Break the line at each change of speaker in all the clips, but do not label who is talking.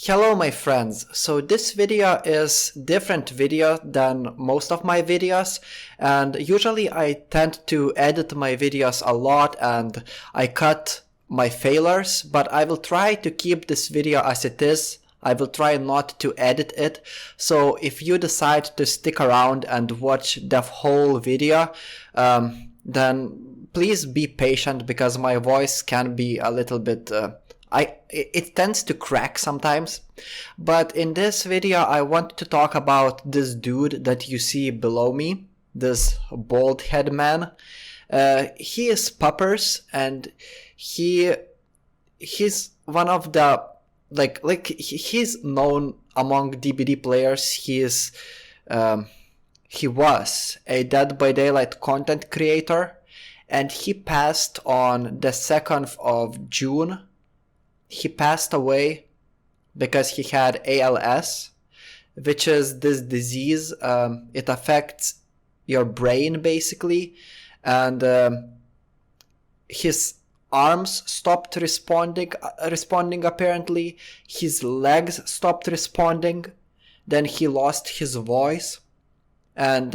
Hello my friends, so this video is different video than most of my videos, and usually I tend to edit my videos a lot and I cut my failures, but I will try to keep this video as it is. I will try not to edit it, so if you decide to stick around and watch the whole video, then please be patient because my voice can be a little bit it tends to crack sometimes. But in this video I want to talk about this dude that you see below me, this bald head man. He is Puppers, and he's one of the he's known among DBD players. He was a Dead by Daylight content creator, and he passed on the 2nd of June. He passed away because he had ALS, which is this disease. It affects your brain basically, and his arms stopped responding apparently. His legs stopped responding. Then he lost his voice, and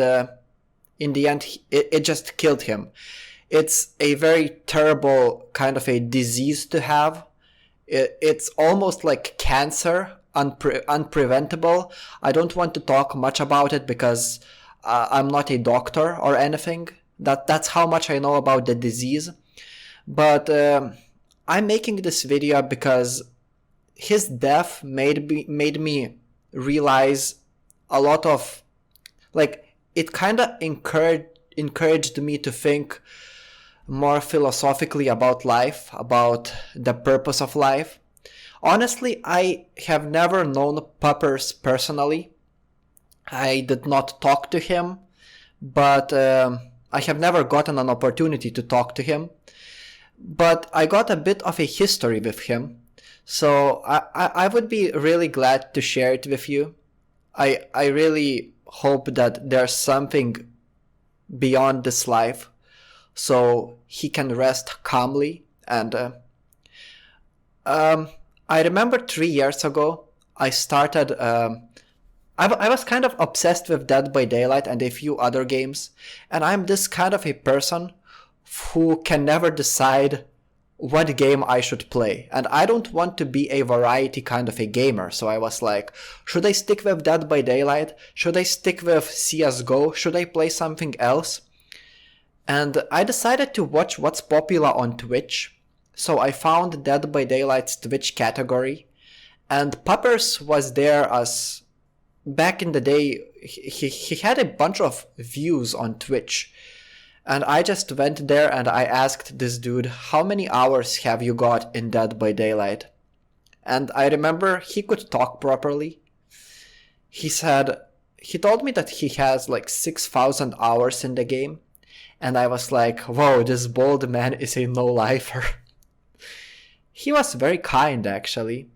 in the end it just killed him. It's a very terrible kind of a disease to have. It's almost like cancer, unpreventable. I don't want to talk much about it because I'm not a doctor or anything. That's how much I know about the disease. But I'm making this video because his death made me realize a lot of, it kind of encouraged me to think more philosophically about life, about the purpose of life. Honestly, I have never known Puppers personally. I did not talk to him, but I have never gotten an opportunity to talk to him. But I got a bit of a history with him, so I would be really glad to share it with you. I really hope that there's something beyond this life, so he can rest calmly. And I remember 3 years ago, I started, I was kind of obsessed with Dead by Daylight and a few other games, and I'm this kind of a person who can never decide what game I should play, and I don't want to be a variety kind of a gamer. So I was like, should I stick with Dead by Daylight? Should I stick with CSGO? Should I play something else? And I decided to watch what's popular on Twitch, so I found Dead by Daylight's Twitch category, and Puppers was there as, back in the day, he had a bunch of views on Twitch, and I just went there and I asked this dude, how many hours have you got in Dead by Daylight? And I remember he could talk properly. He told me that he has like 6,000 hours in the game. And I was like, whoa, this bald man is a no-lifer. He was very kind, actually.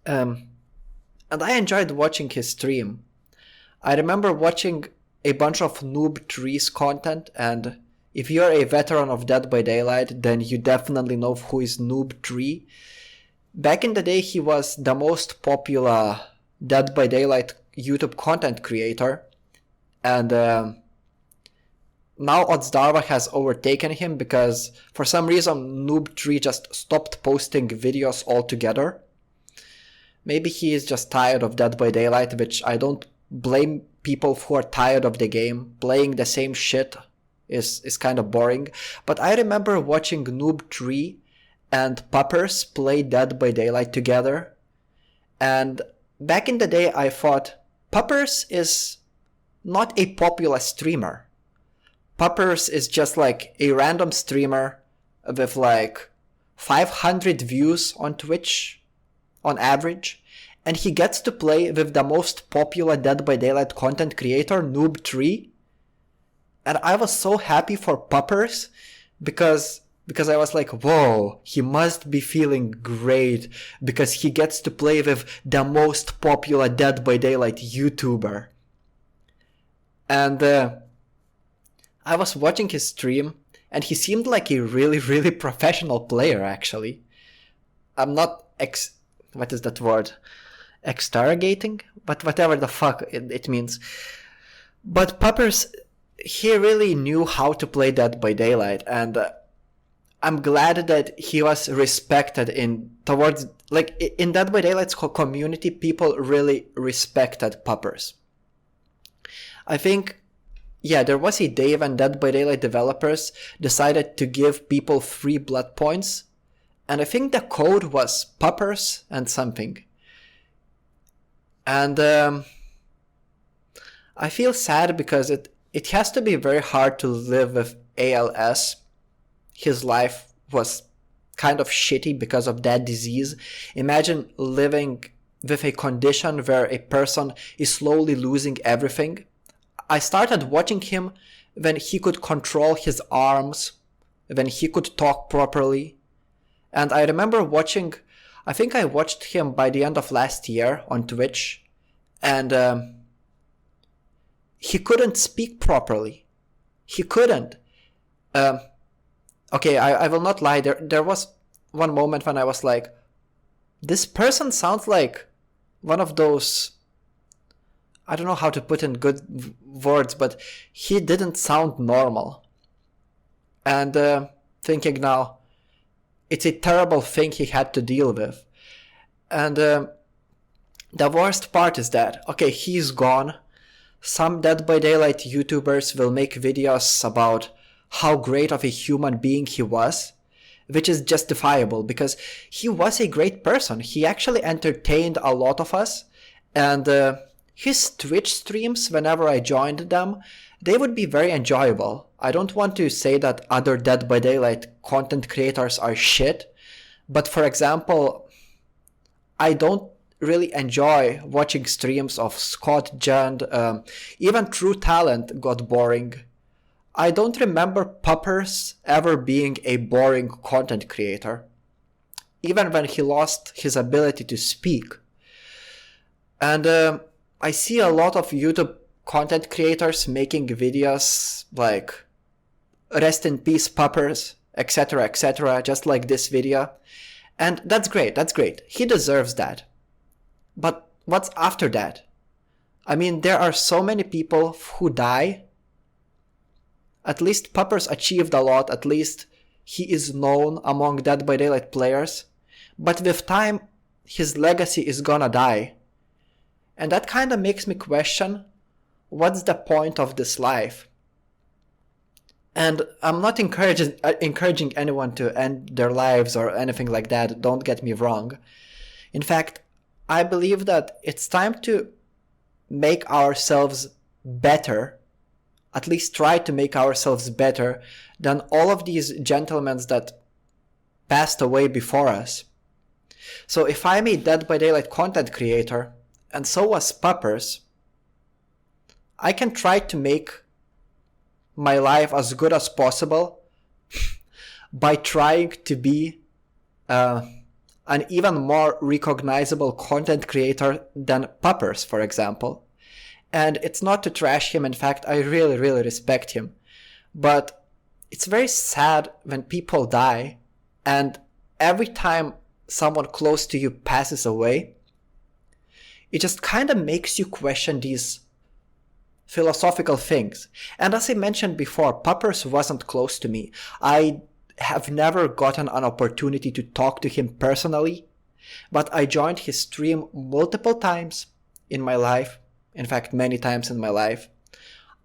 And I enjoyed watching his stream. I remember watching a bunch of Noob Trees content, and if you're a veteran of Dead by Daylight, then you definitely know who is Noob Tree. Back in the day, he was the most popular Dead by Daylight YouTube content creator, and now Otzdarwa has overtaken him because for some reason Noob3 just stopped posting videos altogether. Maybe he is just tired of Dead by Daylight, which I don't blame people who are tired of the game. Playing the same shit is kind of boring. But I remember watching Noob3 and Puppers play Dead by Daylight together. And back in the day I thought Puppers is not a popular streamer. Puppers is just like a random streamer with like 500 views on Twitch on average, and he gets to play with the most popular Dead by Daylight content creator, Noob3. And I was so happy for Puppers because I was like, whoa, he must be feeling great because he gets to play with the most popular Dead by Daylight YouTuber. And I was watching his stream, and he seemed like a really, really professional player, actually. I'm not what is that word? Exterrogating? But whatever the fuck it means. But Puppers, he really knew how to play Dead by Daylight, and I'm glad that he was respected in Dead by Daylight's community. People really respected Puppers. I think, yeah, there was a day when Dead by Daylight developers decided to give people free blood points, and I think the code was Puppers and something. And I feel sad because it has to be very hard to live with ALS. His life was kind of shitty because of that disease. Imagine living with a condition where a person is slowly losing everything. I started watching him when he could control his arms, when he could talk properly. And I remember I think I watched him by the end of last year on Twitch, and he couldn't speak properly. He couldn't. Okay, I will not lie. There was one moment when I was like, this person sounds like one of those, I don't know how to put in good words, but he didn't sound normal. And thinking now, it's a terrible thing he had to deal with. And the worst part is that, okay, he's gone. Some Dead by Daylight YouTubers will make videos about how great of a human being he was, which is justifiable because he was a great person. He actually entertained a lot of us, and his Twitch streams, whenever I joined them, they would be very enjoyable. I don't want to say that other Dead by Daylight content creators are shit, but for example, I don't really enjoy watching streams of Scott Jund. Even True Talent got boring. I don't remember Puppers ever being a boring content creator, even when he lost his ability to speak. And I see a lot of YouTube content creators making videos like rest in peace Puppers, etc., just like this video. And that's great. He deserves that. But what's after that? I mean, there are so many people who die. At least Puppers achieved a lot. At least he is known among Dead by Daylight players. But with time, his legacy is gonna die. And that kind of makes me question, what's the point of this life? And I'm not encouraging anyone to end their lives or anything like that. Don't get me wrong. In fact, I believe that it's time to make ourselves better, at least try to make ourselves better than all of these gentlemen that passed away before us. So if I'm a Dead by Daylight content creator, and so was Puppers, I can try to make my life as good as possible by trying to be an even more recognizable content creator than Puppers, for example. And it's not to trash him. In fact, I really, really respect him. But it's very sad when people die, and every time someone close to you passes away, it just kind of makes you question these philosophical things. And as I mentioned before, Puppers wasn't close to me. I have never gotten an opportunity to talk to him personally, but I joined his stream multiple times in my life. In fact, many times in my life.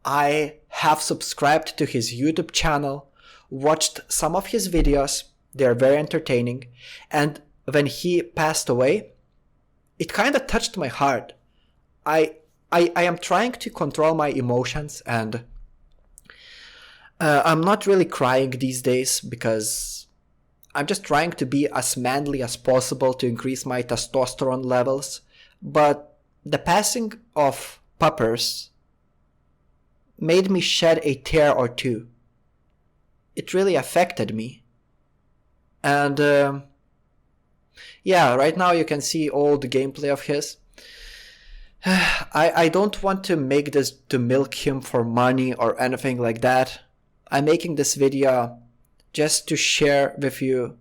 I have subscribed to his YouTube channel, watched some of his videos. They're very entertaining. And when he passed away, it kind of touched my heart. I am trying to control my emotions, and I'm not really crying these days because I'm just trying to be as manly as possible to increase my testosterone levels. But the passing of Puppers made me shed a tear or two. It really affected me. And yeah, right now you can see old gameplay of his. I don't want to make this to milk him for money or anything like that. I'm making this video just to share with you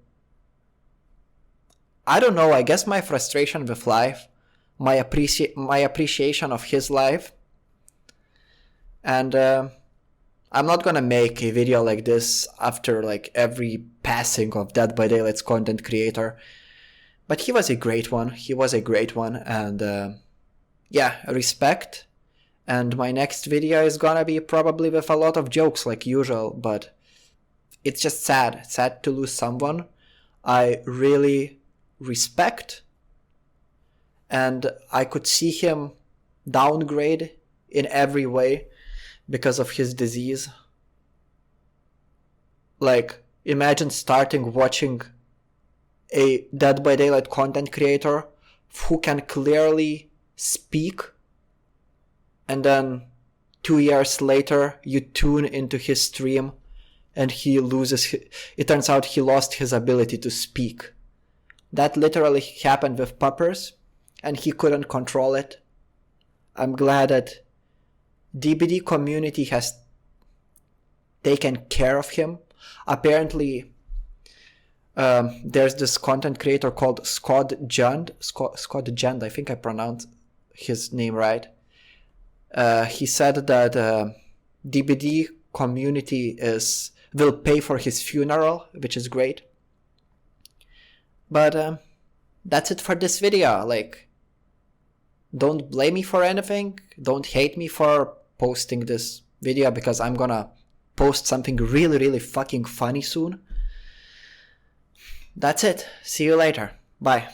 I don't know, I guess my frustration with life, my appreciation of his life, and I'm not gonna make a video like this after like every passing of Dead by Daylight's content creator, but he was a great one. He was a great one, and yeah, respect. And my next video is gonna be probably with a lot of jokes like usual, but it's just sad to lose someone I really respect, and I could see him downgrade in every way because of his disease. Like, imagine starting watching a Dead by Daylight content creator who can clearly speak, and then 2 years later you tune into his stream and it turns out he lost his ability to speak. That literally happened with Puppers, and he couldn't control it. I'm glad that DBD community has taken care of him. Apparently, there's this content creator called Scott Jund, I think I pronounced his name right. He said that DBD community will pay for his funeral, which is great. But that's it for this video. Like, don't blame me for anything. Don't hate me for posting this video, because I'm gonna post something really, really fucking funny soon. That's it. See you later. Bye.